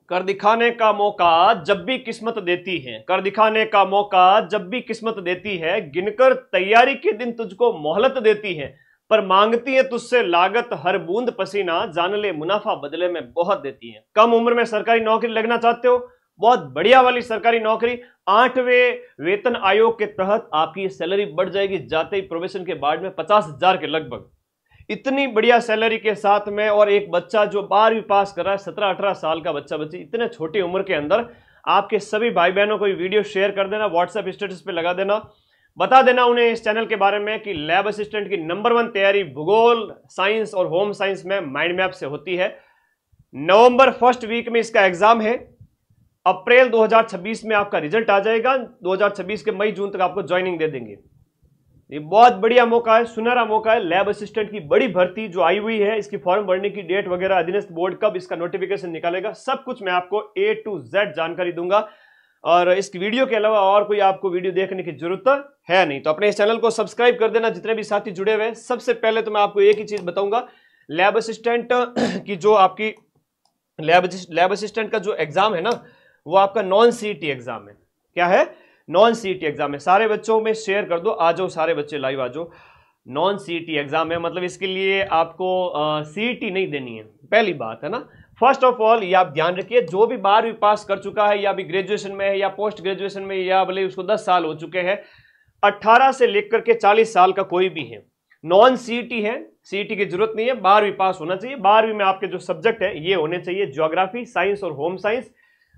कर दिखाने का मौका जब भी किस्मत देती है, कर दिखाने का मौका जब भी किस्मत देती है, गिनकर तैयारी के दिन तुझको मोहलत देती है, पर मांगती है तुझसे लागत हर बूंद पसीना, जान ले मुनाफा बदले में बहुत देती है। कम उम्र में सरकारी नौकरी लगना चाहते हो, बहुत बढ़िया वाली सरकारी नौकरी, 8वें वेतन आयोग के तहत आपकी सैलरी बढ़ जाएगी जाते ही प्रोबेशन के बाद में 50,000 के लगभग। इतनी बढ़िया सैलरी के साथ में, और एक बच्चा जो 12वीं पास कर रहा है, 17-18 साल का बच्चा बच्ची, इतने छोटी उम्र के अंदर। आपके सभी भाई बहनों को ये वीडियो शेयर कर देना, व्हाट्सएप स्टेटस पे लगा देना, बता देना उन्हें इस चैनल के बारे में कि लैब असिस्टेंट की नंबर 1 तैयारी भूगोल, साइंस और होम साइंस में माइंड मैप से होती है। नवंबर फर्स्ट वीक में इसका एग्जाम है, अप्रैल 2026 में आपका रिजल्ट आ जाएगा, 2026 के मई जून तक आपको ज्वाइनिंग दे देंगे। ये बहुत बढ़िया मौका है, सुनहरा मौका है। लैब असिस्टेंट की बड़ी भर्ती जो आई हुई है, इसकी फॉर्म भरने की डेट वगैरह, अधीनस्थ बोर्ड कब इसका नोटिफिकेशन निकालेगा, सब कुछ मैं आपको A to Z जानकारी दूंगा। और इस वीडियो के अलावा और कोई आपको वीडियो देखने की जरूरत है नहीं, तो अपने इस चैनल को सब्सक्राइब कर देना जितने भी साथी जुड़े हुए हैं। सबसे पहले तो मैं आपको एक ही चीज बताऊंगा, लैब असिस्टेंट की जो आपकी लैब असिस्टेंट का जो एग्जाम है ना, वो आपका नॉन सीईटी एग्जाम है। क्या है? नॉन सीईटी एग्जाम है। सारे बच्चों में शेयर कर दो, आ जाओ सारे बच्चे लाइव आ जाओ। नॉन सीईटी एग्जाम है, मतलब इसके लिए आपको सीईटी नहीं देनी है, पहली बात है ना। फर्स्ट ऑफ ऑल ये आप ध्यान रखिए, जो भी 12वीं पास कर चुका है, या अभी ग्रेजुएशन में है, या पोस्ट ग्रेजुएशन में, या भले उसको 10 साल हो चुके हैं, 18 से लेकर के 40 साल का कोई भी है, नॉन सीईटी है, सीईटी की जरूरत नहीं है, 12वीं पास होना चाहिए। 12वीं में आपके जो सब्जेक्ट है ये होने चाहिए ज्योग्राफी, साइंस और होम साइंस,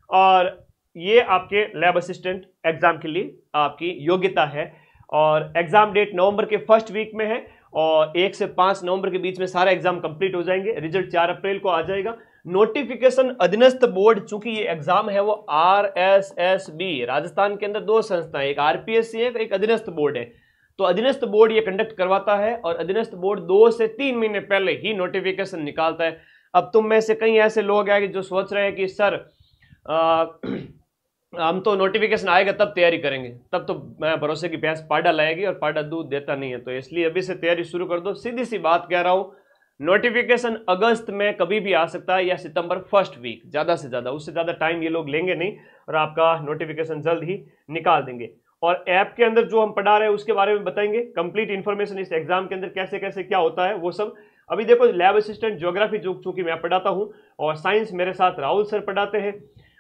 और ये आपके लैब असिस्टेंट एग्जाम के लिए आपकी योग्यता है। और एग्जाम डेट नवंबर के फर्स्ट वीक में है, और 1 से 5 नवंबर के बीच में सारे एग्जाम कंप्लीट हो जाएंगे। रिजल्ट 4 अप्रैल को आ जाएगा। नोटिफिकेशन अधीनस्थ बोर्ड, चूंकि ये एग्जाम है वो RSSB, राजस्थान के अंदर 2 संस्थाएं, एक RPSC है, एक अधीनस्थ बोर्ड है, तो अधीनस्थ बोर्ड ये कंडक्ट करवाता है, और अधीनस्थ बोर्ड 2 से 3 महीने पहले ही नोटिफिकेशन निकालता है। अब तुम में से कई ऐसे लोग हैं जो सोच रहे हैं कि सर हम तो नोटिफिकेशन आएगा तब तैयारी करेंगे, तब तो मैं भरोसे की भैंस पाडा लाएगी, और पाडा दूध देता नहीं है, तो इसलिए अभी से तैयारी शुरू कर दो। सीधी सी बात कह रहा हूं, नोटिफिकेशन अगस्त में कभी भी आ सकता है, या सितंबर फर्स्ट वीक, ज्यादा से ज्यादा, उससे ज्यादा टाइम ये लोग लेंगे नहीं, और आपका नोटिफिकेशन जल्द ही निकाल देंगे। और ऐप के अंदर जो हम पढ़ा रहे हैं उसके बारे में बताएंगे, कंप्लीट इन्फॉर्मेशन इस एग्जाम के अंदर कैसे कैसे क्या होता है वो सब। अभी देखो, लैब असिस्टेंट ज्योग्राफी जो चूंकि मैं पढ़ाता हूँ, और साइंस मेरे साथ राहुल सर पढ़ाते हैं,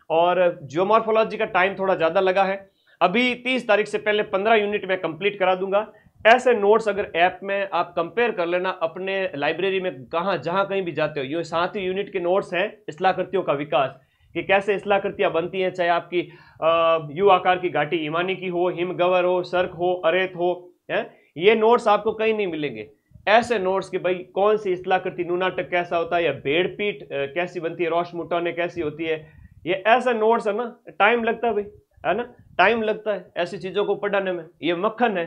और जियोमॉर्फोलॉजी का टाइम थोड़ा ज्यादा लगा है। अभी 30 तारीख से पहले 15 यूनिट में कंप्लीट करा दूंगा। ऐसे नोट्स अगर ऐप में आप कंपेयर कर लेना, अपने लाइब्रेरी में कहाँ जहां कहीं भी जाते हो, ये 7 यूनिट के नोट्स हैं इस्लाकृतियों का विकास, कि कैसे इस्लाकृतियां बनती हैं, चाहे आपकी यू आकार की घाटी हिमानी की हो, हिमगवर हो, सर्क हो, अरेत हो, है, ये नोट्स आपको कहीं नहीं मिलेंगे। ऐसे नोट्स कि भाई कौन सी इस्लाकृति, नूनाटक कैसा होता है, या भेड़पीठ कैसी बनती है, रोश मुटौने कैसी होती है, ये ऐसे नोट्स है ना, टाइम लगता है भाई, है ना, टाइम लगता है ऐसी चीजों को पढ़ाने में, ये मक्खन है।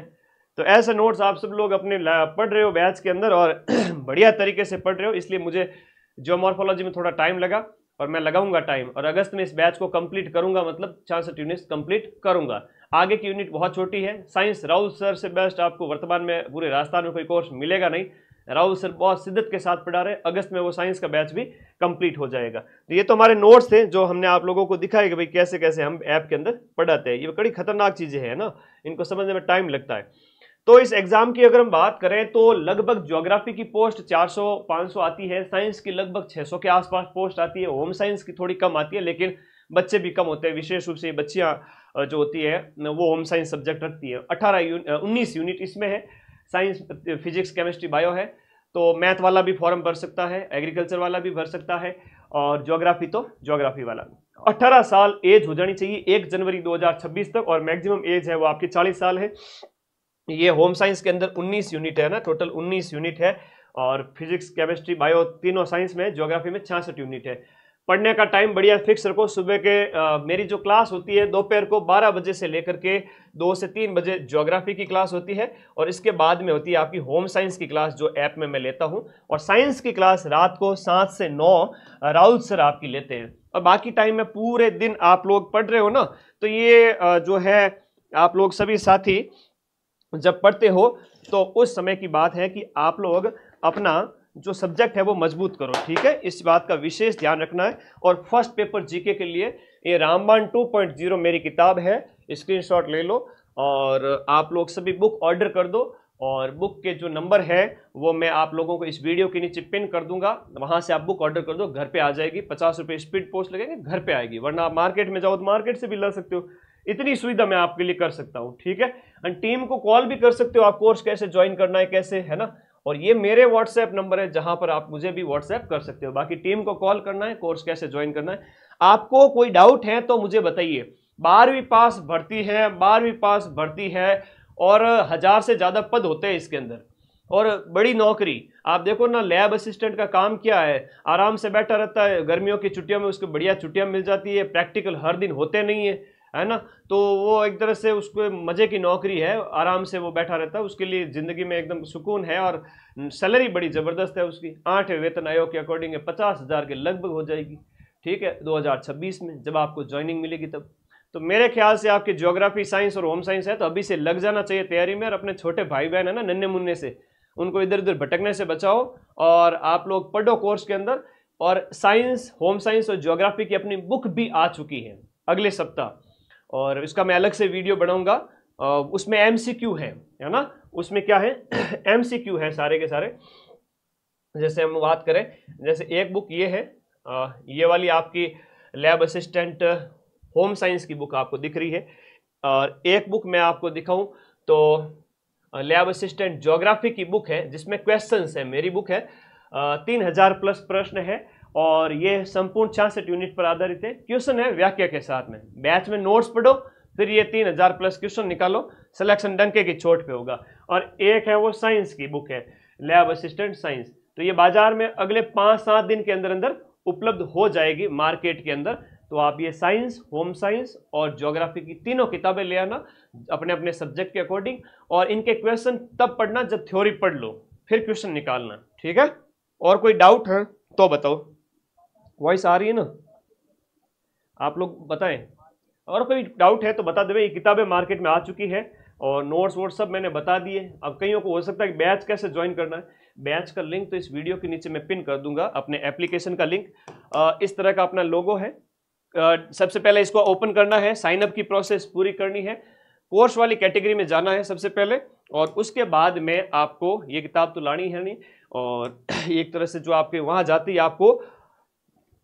तो ऐसे नोट्स आप सब लोग अपने पढ़ रहे हो बैच के अंदर, और बढ़िया तरीके से पढ़ रहे हो, इसलिए मुझे जियोमॉर्फोलॉजी में थोड़ा टाइम लगा, और मैं लगाऊंगा टाइम, और अगस्त में इस बैच को कंप्लीट करूंगा, मतलब 66 यूनिट कंप्लीट करूंगा। आगे की यूनिट बहुत छोटी है। साइंस राहुल सर से बेस्ट आपको वर्तमान में पूरे राजस्थान में कोई कोर्स मिलेगा नहीं, राहुल सर बहुत शिद्दत के साथ पढ़ा रहे। अगस्त में वो साइंस का बैच भी कंप्लीट हो जाएगा। तो ये तो हमारे नोट्स थे जो हमने आप लोगों को दिखाए कि भाई कैसे कैसे हम ऐप के अंदर पढ़ाते हैं। ये बड़ी खतरनाक चीजें हैं ना, इनको समझने में टाइम लगता है। तो इस एग्जाम की अगर हम बात करें तो लगभग ज्योग्राफी की पोस्ट 400-500 आती है, साइंस की लगभग 600 के आसपास पोस्ट आती है, होम साइंस की थोड़ी कम आती है, लेकिन बच्चे भी कम होते हैं, विशेष रूप से बच्चियां जो होती है वो होम साइंस सब्जेक्ट रखती है। 19 यूनिट इसमें है, साइंस, फिजिक्स, केमिस्ट्री, बायो है, तो मैथ वाला भी फॉर्म भर सकता है, एग्रीकल्चर वाला भी भर सकता है, और ज्योग्राफी तो ज्योग्राफी वाला। 18 साल एज हो जानी चाहिए 1 जनवरी 2026 तक, और मैक्सिमम एज है वो आपकी 40 साल है। ये होम साइंस के अंदर 19 यूनिट है ना, टोटल 19 यूनिट है, और फिजिक्स, केमिस्ट्री, बायो तीनों साइंस में, ज्योग्राफी में 66 यूनिट है। पढ़ने का टाइम बढ़िया फिक्स रखो। सुबह के मेरी जो क्लास होती है दोपहर को 12 बजे से लेकर के 2 से 3 बजे ज्योग्राफी की क्लास होती है, और इसके बाद में होती है आपकी होम साइंस की क्लास जो ऐप में मैं लेता हूं, और साइंस की क्लास रात को 7 से 9 राहुल सर आपकी लेते हैं। और बाकी टाइम में पूरे दिन आप लोग पढ़ रहे हो ना, तो ये जो है आप लोग सभी साथी जब पढ़ते हो तो उस समय की बात है कि आप लोग अपना जो सब्जेक्ट है वो मजबूत करो, ठीक है, इस बात का विशेष ध्यान रखना है। और फर्स्ट पेपर जीके के लिए ये रामबाण 2.0 मेरी किताब है, स्क्रीनशॉट ले लो और आप लोग सभी बुक ऑर्डर कर दो। और बुक के जो नंबर है वो मैं आप लोगों को इस वीडियो के नीचे पिन कर दूंगा, वहां से आप बुक ऑर्डर कर दो, घर पे आ जाएगी। 50 रुपये स्पीड पोस्ट लगेंगे, घर पे आएगी, वरना आप मार्केट में जाओ तो मार्केट से भी ला सकते हो। इतनी सुविधा मैं आपके लिए कर सकता हूँ, ठीक है। एंड टीम को कॉल भी कर सकते हो आप, कोर्स कैसे ज्वाइन करना है कैसे, है ना। और ये मेरे व्हाट्सएप नंबर है जहां पर आप मुझे भी व्हाट्सएप कर सकते हो। बाकी टीम को कॉल करना है, कोर्स कैसे ज्वाइन करना है। आपको कोई डाउट है तो मुझे बताइए। 12वीं पास भर्ती है, 12वीं पास भर्ती है और 1000 से ज्यादा पद होते हैं इसके अंदर और बड़ी नौकरी। आप देखो ना, लैब असिस्टेंट का काम क्या है, आराम से बैठा रहता है, गर्मियों की छुट्टियों में उसको बढ़िया छुट्टियां मिल जाती है, प्रैक्टिकल हर दिन होते नहीं है ना। तो वो एक तरह से उसको मजे की नौकरी है, आराम से वो बैठा रहता है, उसके लिए जिंदगी में एकदम सुकून है और सैलरी बड़ी जबरदस्त है उसकी। 8वें वेतन आयोग के अकॉर्डिंग 50,000 के लगभग हो जाएगी, ठीक है, 2026 में जब आपको ज्वाइनिंग मिलेगी तब। तो मेरे ख्याल से आपकी ज्योग्राफी, साइंस और होम साइंस है तो अभी से लग जाना चाहिए तैयारी में। और अपने छोटे भाई बहन है ना नन्हे मुन्ने से, उनको इधर उधर भटकने से बचाओ और आप लोग पढ़ो कोर्स के अंदर। और साइंस, होम साइंस और ज्योग्राफी की अपनी बुक भी आ चुकी है अगले सप्ताह, और इसका मैं अलग से वीडियो बनाऊंगा। उसमें MCQ है ना, उसमें क्या है MCQ है सारे के सारे। जैसे हम बात करें, जैसे एक बुक ये है, ये वाली आपकी लैब असिस्टेंट होम साइंस की बुक आपको दिख रही है। और एक बुक मैं आपको दिखाऊं तो लैब असिस्टेंट ज्योग्राफी की बुक है जिसमें क्वेश्चंस है, मेरी बुक है, 3000 प्लस प्रश्न है और ये संपूर्ण 66 यूनिट पर आधारित है। क्वेश्चन है व्याख्या के साथ में, बैच में नोट्स पढ़ो, फिर ये 3000 प्लस क्वेश्चन निकालो, सिलेक्शन डंके की चोट पे होगा। और एक है वो साइंस की बुक है, लैब असिस्टेंट साइंस, तो ये बाजार में अगले 5-7 दिन के अंदर अंदर उपलब्ध हो जाएगी मार्केट के अंदर। तो आप ये साइंस, होम साइंस और ज्योग्राफी की तीनों किताबें ले आना अपने अपने सब्जेक्ट के अकॉर्डिंग, और इनके क्वेश्चन तब पढ़ना जब थ्योरी पढ़ लो, फिर क्वेश्चन निकालना, ठीक है। और कोई डाउट है तो बताओ, वॉइस आ रही है ना, आप लोग बताएं। और कोई डाउट है तो बता दे। ये किताबें मार्केट में आ चुकी है और नोट्स वोट्स सब मैंने बता दिए। अब कईयों को हो सकता है कि बैच कैसे ज्वाइन करना है, बैच का लिंक तो इस वीडियो के नीचे मैं पिन कर दूंगा, अपने एप्लीकेशन का लिंक। इस तरह का अपना लोगो है। सबसे पहले इसको ओपन करना है, साइन अप की प्रोसेस पूरी करनी है, कोर्स वाली कैटेगरी में जाना है सबसे पहले, और उसके बाद में आपको ये किताब तो लानी है नहीं, और एक तरह से जो आपके वहां जाती है आपको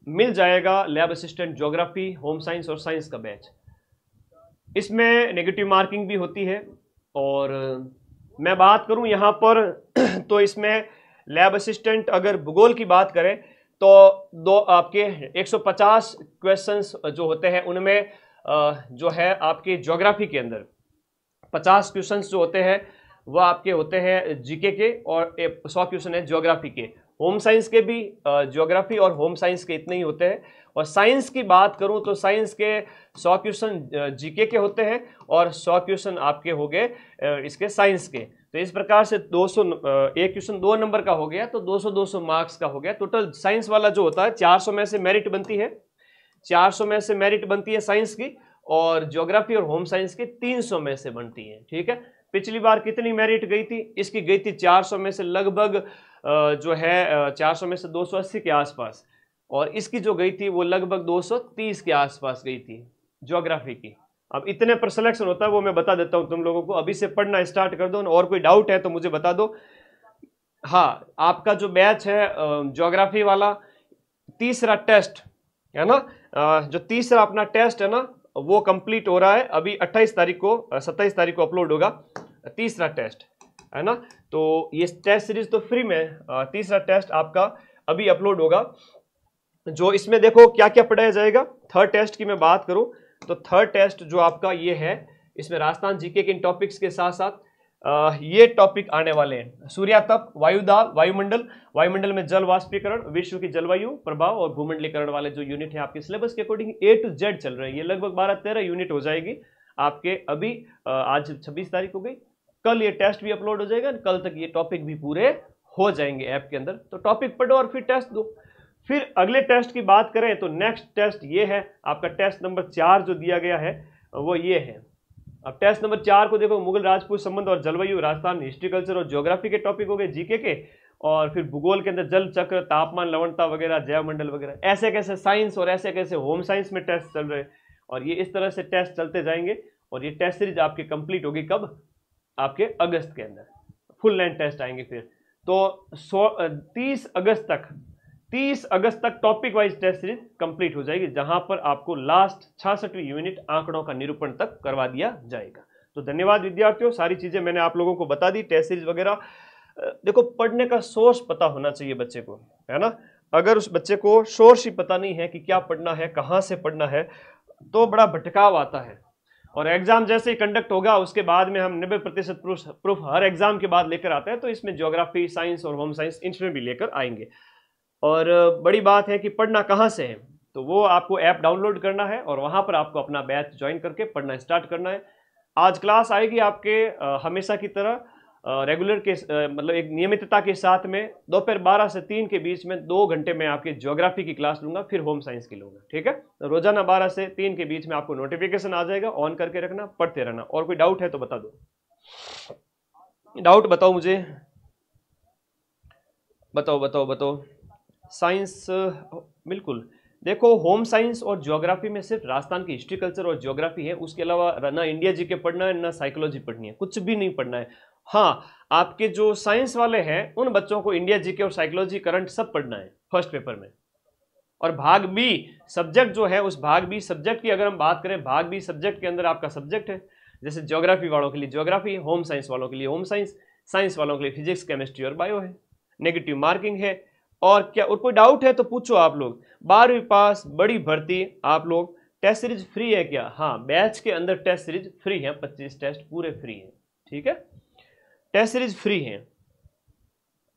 मिल जाएगा lab assistant geography, home science और साइंस का बैच। इसमें नेगेटिव मार्किंग भी होती है। और मैं बात करूं यहाँ पर तो इसमें लैब असिस्टेंट अगर भूगोल की बात करें तो दो आपके 150 क्वेश्चंस जो होते हैं उनमें जो है आपके ज्योग्राफी के अंदर 50 क्वेश्चंस जो होते हैं वह आपके होते हैं जीके के, और 100 क्वेश्चन है ज्योग्राफी के। होम साइंस के भी ज्योग्राफी और होम साइंस के इतने ही होते हैं। और साइंस की बात करूं तो साइंस के 100 क्वेश्चन जीके के होते हैं और 100 क्वेश्चन आपके हो गए इसके साइंस के। तो इस प्रकार से 200 एक क्वेश्चन 2 नंबर का हो गया तो 200 मार्क्स का हो गया। टोटल साइंस वाला जो होता है 400 में से मेरिट बनती है, 400 में से मेरिट बनती है साइंस की, और ज्योग्राफी और होम साइंस की 300 में से बनती है, ठीक है। पिछली बार कितनी मेरिट गई थी, इसकी गई थी 400 में से लगभग जो है 400 में से 280 के आसपास, और इसकी जो गई थी वो लगभग 230 के आसपास गई थी ज्योग्राफी की। अब इतने पर सिलेक्शन होता है वो मैं बता देता हूं तुम लोगों को, अभी से पढ़ना स्टार्ट कर दो। और कोई डाउट है तो मुझे बता दो। हाँ, आपका जो बैच है ज्योग्राफी वाला, तीसरा टेस्ट है ना, जो तीसरा अपना टेस्ट है ना वो कंप्लीट हो रहा है अभी। 27 तारीख को अपलोड होगा तीसरा टेस्ट, है ना। तो ये टेस्ट सीरीज तो फ्री में, तीसरा टेस्ट आपका अभी अपलोड होगा। जो इसमें देखो क्या क्या पढ़ाया जाएगा। थर्ड टेस्ट की मैं बात करूं तो थर्ड टेस्ट जो आपका ये है, इसमें राजस्थान जीके के इन टॉपिक्स के साथ साथ ये टॉपिक आने वाले हैं। सूर्यातप, वायुदाब, वायुमंडल में जल वाष्पीकरण, विश्व की जलवायु प्रभाव और भूमंडलीकरण वाले जो यूनिट है आपके सिलेबस के अकॉर्डिंग A to Z चल रहे हैं। ये लगभग 12-13 यूनिट हो जाएगी आपके। अभी आज 26 तारीख हो गई, कल ये टेस्ट भी अपलोड हो जाएगा, कल तक ये टॉपिक भी पूरे हो जाएंगे ऐप के अंदर। तो टॉपिक पढ़ो और फिर टेस्ट दो। फिर अगले टेस्ट की बात करें तो नेक्स्ट टेस्ट ये है आपका, टेस्ट नंबर 4 जो दिया गया है वो ये है। अब टेस्ट नंबर 4 को देखो, मुगल राजपूत संबंध और जलवायु, राजस्थान हिस्ट्री कल्चर और ज्योग्राफी के टॉपिक हो गए जीके के। और फिर भूगोल के अंदर जल चक्र, तापमान, लवणता वगैरह, जैव मंडल वगैरह, ऐसे कैसे साइंस और ऐसे कैसे होम साइंस में टेस्ट चल रहे हैं। और ये इस तरह से टेस्ट चलते जाएंगे और ये टेस्ट सीरीज आपकी कंप्लीट होगी कब, आपके अगस्त के अंदर फुल लेंथ टेस्ट आएंगे फिर। तो 30 अगस्त तक topic wise test series complete हो जाएगी, जहां पर आपको लास्ट 66वीं यूनिट आंकड़ों का निरूपण तक करवा दिया जाएगा। तो धन्यवाद विद्यार्थियों, सारी चीजें मैंने आप लोगों को बता दी, टेस्ट सीरीज वगैरह। देखो पढ़ने का सोर्स पता होना चाहिए बच्चे को, है ना। अगर उस बच्चे को सोर्स ही पता नहीं है कि क्या पढ़ना है, कहाँ से पढ़ना है, तो बड़ा भटकाव आता है। और एग्जाम जैसे ही कंडक्ट होगा उसके बाद में हम 90% प्रूफ हर एग्जाम के बाद लेकर आते हैं, तो इसमें ज्योग्राफी, साइंस और होम साइंस इसमें भी लेकर आएंगे। और बड़ी बात है कि पढ़ना कहाँ से है, तो वो आपको ऐप डाउनलोड करना है और वहाँ पर आपको अपना बैच ज्वाइन करके पढ़ना स्टार्ट करना है। आज क्लास आएगी आपके हमेशा की तरह रेगुलर के मतलब एक नियमितता के साथ में दोपहर 12 से 3 के बीच में 2 घंटे में आपकी ज्योग्राफी की क्लास लूंगा, फिर होम साइंस की लूंगा, ठीक है। रोजाना 12 से 3 के बीच में आपको नोटिफिकेशन आ जाएगा, ऑन करके रखना, पढ़ते रहना। और कोई डाउट है तो बता दो, डाउट बताओ मुझे, बताओ। साइंस बिल्कुल, देखो होम साइंस और ज्योग्राफी में सिर्फ राजस्थान की हिस्ट्री, कल्चर और ज्योग्राफी है, उसके अलावा ना इंडिया जी के पढ़ना है ना साइकोलॉजी पढ़नी है, कुछ भी नहीं पढ़ना है। हाँ, आपके जो साइंस वाले हैं उन बच्चों को इंडिया जी के और साइकोलॉजी, करंट सब पढ़ना है फर्स्ट पेपर में। और भाग बी सब्जेक्ट जो है, उस भाग बी सब्जेक्ट की अगर हम बात करें, भाग बी सब्जेक्ट के अंदर आपका सब्जेक्ट है, जैसे ज्योग्राफी वालों के लिए ज्योग्राफी, होम साइंस वालों के लिए होम साइंस, साइंस वालों के लिए फिजिक्स, केमिस्ट्री और बायो है, नेगेटिव मार्किंग है। और क्या और कोई डाउट है तो पूछो आप लोग। 12वीं पास बड़ी भर्ती, आप लोग टेस्ट सीरीज फ्री है क्या? हाँ, बैच के अंदर टेस्ट सीरीज फ्री है, 25 टेस्ट पूरे फ्री है, ठीक है, टेस्ट सीरीज फ्री है।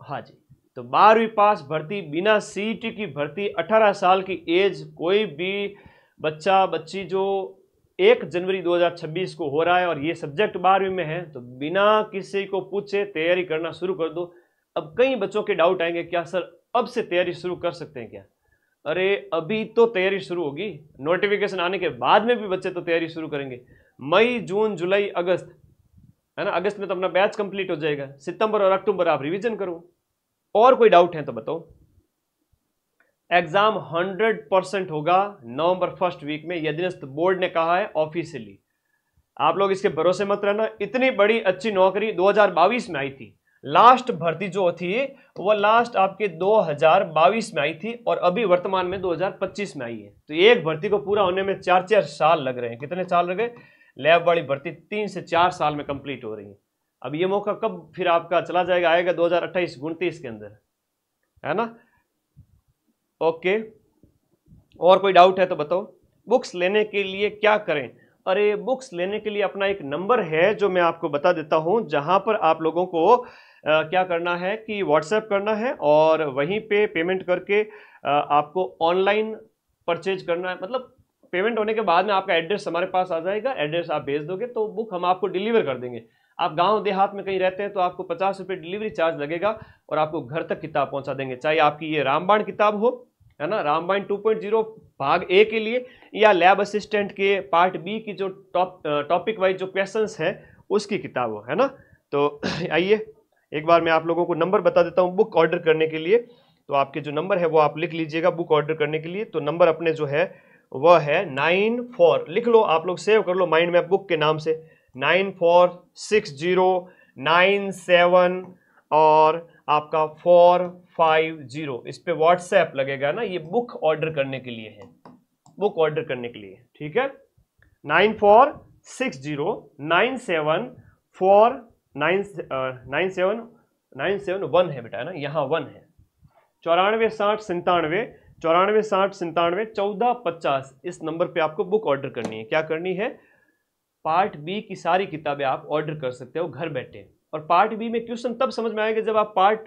हाँ जी, तो 12वीं पास भर्ती, बिना सीईटी की भर्ती, 18 साल की एज, कोई भी बच्चा बच्ची जो 1 जनवरी 2026 को हो रहा है और ये सब्जेक्ट 12वीं में है, तो बिना किसी को पूछे तैयारी करना शुरू कर दो। अब कई बच्चों के डाउट आएंगे, क्या सर अब से तैयारी शुरू कर सकते हैं क्या? अरे अभी तो तैयारी शुरू होगी, नोटिफिकेशन आने के बाद में भी बच्चे तो तैयारी शुरू करेंगे। मई, जून, जुलाई, अगस्त, है ना, अगस्त में तो अपना बैच कंप्लीट हो जाएगा, सितंबर और अक्टूबर आप रिवीजन करो। और कोई डाउट है तो बताओ। एग्जाम 100% होगा नवंबर फर्स्ट वीक में, यदि बोर्ड ने कहा है ऑफिशियली। आप लोग इसके भरोसे मत रहना। इतनी बड़ी अच्छी नौकरी 2022 में आई थी, लास्ट भर्ती जो थी वो लास्ट आपके 2022 में आई थी और अभी वर्तमान में 2025 में आई है। तो एक भर्ती को पूरा होने में 4-4 साल लग रहे हैं। कितने साल लग गए? लैब वाली भर्ती 3 से 4 साल में कंप्लीट हो रही है। अब ये मौका कब फिर आपका चला जाएगा, आएगा 2028-29 के अंदर, है ना। ओके, और कोई डाउट है तो बताओ। बुक्स लेने के लिए क्या करें? अरे बुक्स लेने के लिए अपना एक नंबर है जो मैं आपको बता देता हूं, जहां पर आप लोगों को क्या करना है कि व्हाट्सएप करना है और वहीं पे पेमेंट करके आपको ऑनलाइन परचेज करना है। मतलब पेमेंट होने के बाद में आपका एड्रेस हमारे पास आ जाएगा, एड्रेस आप भेज दोगे तो बुक हम आपको डिलीवर कर देंगे। आप गांव देहात में कहीं रहते हैं तो आपको 50 रुपये डिलीवरी चार्ज लगेगा और आपको घर तक किताब पहुंचा देंगे, चाहे आपकी ये रामबाण किताब हो, है ना, रामबाण 2.0 भाग ए के लिए, या लैब असिस्टेंट के पार्ट बी की जो टॉपिक वाइज जो क्वेश्चंस है उसकी किताब हो, है ना। तो आइए एक बार मैं आप लोगों को नंबर बता देता हूं बुक ऑर्डर करने के लिए। तो आपके जो नंबर है वो आप लिख लीजिएगा बुक ऑर्डर करने के लिए। तो नंबर अपने जो है वह है 94, लिख लो आप लोग, सेव कर लो माइंड में बुक के नाम से, 946097 और आपका 450। इस पे व्हाट्सएप लगेगा ना, ये बुक ऑर्डर करने के लिए है, बुक ऑर्डर करने के लिए, ठीक है। 946097497971 है बेटा, है ना, यहाँ 1 है। 946097 1450, इस नंबर पे आपको बुक ऑर्डर करनी है। क्या करनी है? पार्ट बी की सारी किताबें आप ऑर्डर कर सकते हो घर बैठे। और पार्ट बी में क्वेश्चन तब समझ में आएगा जब आप पार्ट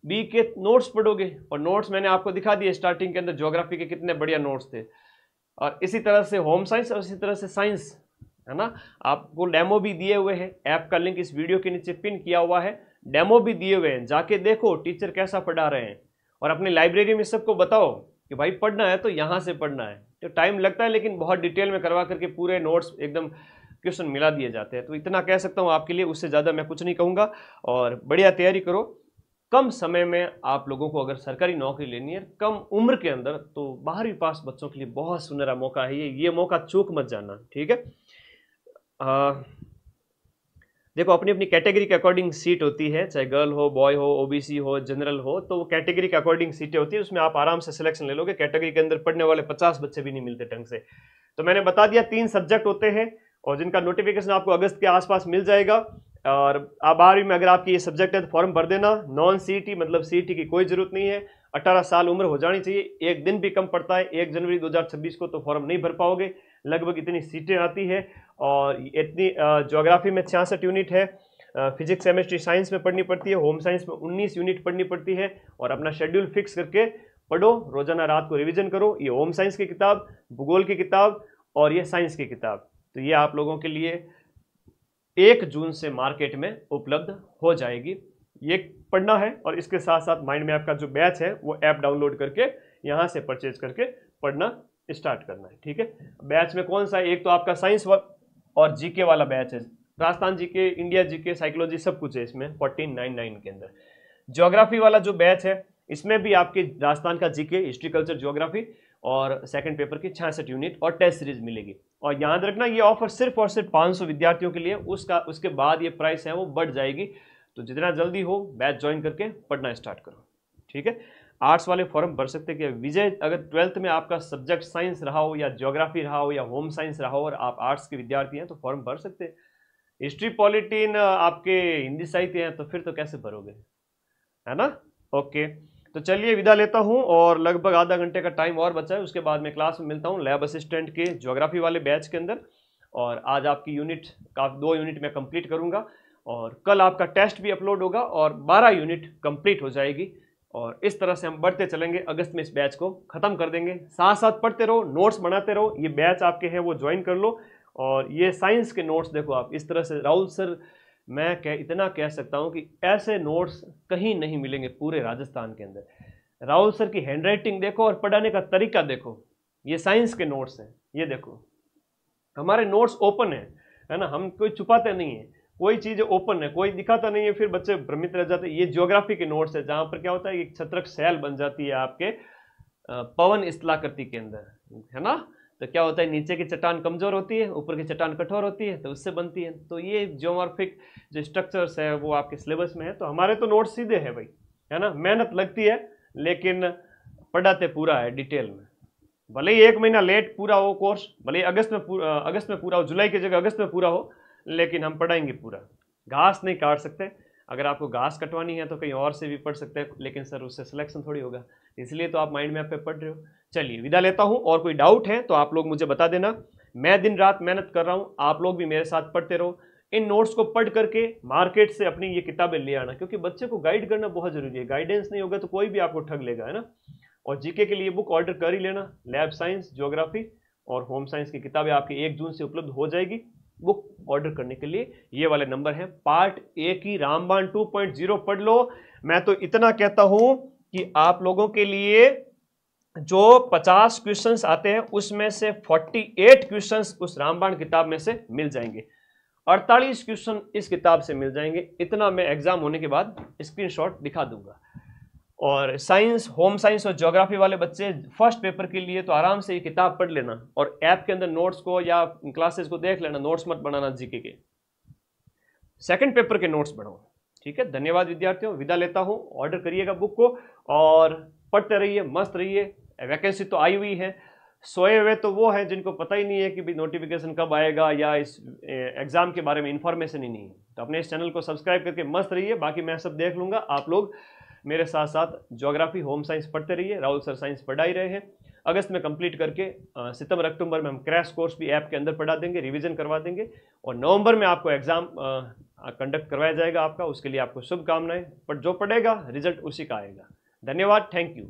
बी के नोट्स पढ़ोगे, और नोट्स मैंने आपको दिखा दिए स्टार्टिंग के अंदर, ज्योग्राफी के कितने बढ़िया नोट्स थे। और इसी तरह से होम साइंस और इसी तरह से साइंस, है ना। आपको डेमो भी दिए हुए हैं, ऐप का लिंक इस वीडियो के नीचे पिन किया हुआ है, डेमो भी दिए हुए हैं, जाके देखो टीचर कैसा पढ़ा रहे हैं। और अपनी लाइब्रेरी में सबको बताओ कि भाई पढ़ना है तो यहाँ से पढ़ना है। तो टाइम लगता है लेकिन बहुत डिटेल में करवा करके पूरे नोट्स एकदम क्वेश्चन मिला दिए जाते हैं। तो इतना कह सकता हूँ आपके लिए, उससे ज़्यादा मैं कुछ नहीं कहूँगा। और बढ़िया तैयारी करो, कम समय में आप लोगों को अगर सरकारी नौकरी लेनी है कम उम्र के अंदर, तो 12वीं पास बच्चों के लिए बहुत सुनहरा मौका है ये मौका चूक मत जाना, ठीक है। देखो अपनी अपनी कैटेगरी के अकॉर्डिंग सीट होती है, चाहे गर्ल हो, बॉय हो, ओबीसी हो, जनरल हो, तो वो कैटेगरी के अकॉर्डिंग सीटें होती है, उसमें आप आराम से सिलेक्शन ले लोगे। कैटेगरी के अंदर पढ़ने वाले 50 बच्चे भी नहीं मिलते ढंग से। तो मैंने बता दिया 3 सब्जेक्ट होते हैं और जिनका नोटिफिकेशन आपको अगस्त के आसपास मिल जाएगा। और आप 12वीं में अगर आपकी ये सब्जेक्ट है तो फॉर्म भर देना। नॉन सीईटी मतलब सीईटी की कोई जरूरत नहीं है, 18 साल उम्र हो जानी चाहिए। एक दिन भी कम पड़ता है 1 जनवरी 2026 को तो फॉर्म नहीं भर पाओगे। लगभग इतनी सीटें आती है और इतनी ज्योग्राफी में 66 यूनिट है, फिजिक्स केमिस्ट्री साइंस में पढ़नी पड़ती है, होम साइंस में 19 यूनिट पढ़नी पड़ती है। और अपना शेड्यूल फिक्स करके पढ़ो, रोजाना रात को रिवीजन करो। ये होम साइंस की किताब, भूगोल की किताब और ये साइंस की किताब, तो ये आप लोगों के लिए 1 जून से मार्केट में उपलब्ध हो जाएगी। ये पढ़ना है और इसके साथ साथ माइंड मैप का जो बैच है वो ऐप डाउनलोड करके यहाँ से परचेज करके पढ़ना स्टार्ट करना है, ठीक है। बैच में कौन सा, एक तो आपका साइंस और जीके वाला बैच है, Rajasthan GK, India GK, psychology सब कुछ है इसमें 1499 के अंदर। ज्योग्राफी वाला जो बैच है इसमें भी आपके राजस्थान का जीके, हिस्ट्री, कल्चर, ज्योग्राफी और सेकंड पेपर की 66 यूनिट और टेस्ट सीरीज मिलेगी। और याद रखना ये ऑफर सिर्फ और सिर्फ 500 विद्यार्थियों के लिए, उसके बाद ये प्राइस है वो बढ़ जाएगी। तो जितना जल्दी हो बैच ज्वाइन करके पढ़ना स्टार्ट करो, ठीक है। आर्ट्स वाले फॉर्म भर सकते हैं। विजय, अगर 12th में आपका सब्जेक्ट साइंस रहा हो या ज्योग्राफी रहा हो या होम साइंस रहा हो और आप आर्ट्स के विद्यार्थी हैं तो फॉर्म भर सकते हैं। हिस्ट्री, पॉलिटीन आपके हिंदी साहित्य हैं तो फिर तो कैसे भरोगे, है ना। ओके, तो चलिए विदा लेता हूं और लगभग आधा घंटे का टाइम और बचा है, उसके बाद मैं क्लास में मिलता हूं लैब असिस्टेंट के ज्योग्राफी वाले बैच के अंदर। और आज आपकी यूनिट का 2 यूनिट मैं कंप्लीट करूंगा और कल आपका टेस्ट भी अपलोड होगा और 12 यूनिट कंप्लीट हो जाएगी। और इस तरह से हम बढ़ते चलेंगे, अगस्त में इस बैच को खत्म कर देंगे। साथ साथ पढ़ते रहो, नोट्स बनाते रहो। ये बैच आपके हैं वो ज्वाइन कर लो। और ये साइंस के नोट्स देखो आप इस तरह से, राहुल सर मैं इतना कह सकता हूं कि ऐसे नोट्स कहीं नहीं मिलेंगे पूरे राजस्थान के अंदर। राहुल सर की हैंडराइटिंग देखो और पढ़ाने का तरीका देखो। ये साइंस के नोट्स हैं, ये देखो हमारे नोट्स ओपन है ना, हम कोई छुपाते नहीं है, कोई चीज़ ओपन है, कोई दिखाता नहीं है, फिर बच्चे भ्रमित रह जाते हैं। ये ज्योग्राफी के नोट्स है जहां पर क्या होता है, एक छत्रक सैल बन जाती है आपके पवन स्थलाकृति के अंदर, है ना। तो क्या होता है, नीचे की चट्टान कमजोर होती है, ऊपर की चट्टान कठोर होती है, तो उससे बनती है। तो ये ज्योमॉर्फिक जो स्ट्रक्चर्स है वो आपके सिलेबस में है। तो हमारे तो नोट्स सीधे हैं भाई, है ना। मेहनत लगती है लेकिन पढ़ाते पूरा है डिटेल में। भले ही 1 महीना लेट पूरा हो कोर्स, भले ही अगस्त में पूरा हो, जुलाई की जगह अगस्त में पूरा हो, लेकिन हम पढ़ाएंगे पूरा। घास नहीं काट सकते, अगर आपको घास कटवानी है तो कहीं और से भी पढ़ सकते हैं, लेकिन सर उससे सिलेक्शन थोड़ी होगा, इसलिए तो आप माइंड मैप पे पढ़ रहे हो। चलिए विदा लेता हूं, और कोई डाउट है तो आप लोग मुझे बता देना। मैं दिन रात मेहनत कर रहा हूं, आप लोग भी मेरे साथ पढ़ते रहो। इन नोट्स को पढ़ करके मार्केट से अपनी ये किताबें ले आना, क्योंकि बच्चे को गाइड करना बहुत जरूरी है। गाइडेंस नहीं होगा तो कोई भी आपको ठग लेगा, है ना। और जीके के लिए बुक ऑर्डर कर ही लेना, लैब साइंस, ज्योग्राफी और होम साइंस की किताबें आपकी 1 जून से उपलब्ध हो जाएगी। बुक ऑर्डर करने के लिए ये वाले नंबर हैं। पार्ट ए की रामबाण 2.0 पढ़ लो। मैं तो इतना कहता हूं कि आप लोगों के लिए जो 50 क्वेश्चंस आते हैं उसमें से 48 क्वेश्चंस उस रामबाण किताब में से मिल जाएंगे, 48 क्वेश्चन इस किताब से मिल जाएंगे। इतना मैं एग्जाम होने के बाद स्क्रीनशॉट दिखा दूंगा। और साइंस, होम साइंस और ज्योग्राफी वाले बच्चे फर्स्ट पेपर के लिए तो आराम से ये किताब पढ़ लेना और ऐप के अंदर नोट्स को या क्लासेस को देख लेना। नोट्स मत बनाना जीके के, सेकंड पेपर के नोट्स बनाओ, ठीक है। धन्यवाद विद्यार्थियों, विदा लेता हूं। ऑर्डर करिएगा बुक को और पढ़ते रहिए, मस्त रहिए। वैकेंसी तो आई हुई है, सोए हुए तो वो है जिनको पता ही नहीं है कि भाई नोटिफिकेशन कब आएगा या इस एग्जाम के बारे में इंफॉर्मेशन ही नहीं है। तो अपने इस चैनल को सब्सक्राइब करके मस्त रहिए, बाकी मैं सब देख लूंगा। आप लोग मेरे साथ साथ ज्योग्राफी, होम साइंस पढ़ते रहिए। राहुल सर साइंस पढ़ा ही रहे हैं। अगस्त में कंप्लीट करके सितंबर अक्टूबर में हम क्रैश कोर्स भी ऐप के अंदर पढ़ा देंगे, रिवीजन करवा देंगे। और नवंबर में आपको एग्जाम कंडक्ट करवाया जाएगा आपका, उसके लिए आपको शुभकामनाएं। पर जो पढ़ेगा रिजल्ट उसी का आएगा। धन्यवाद, थैंक यू।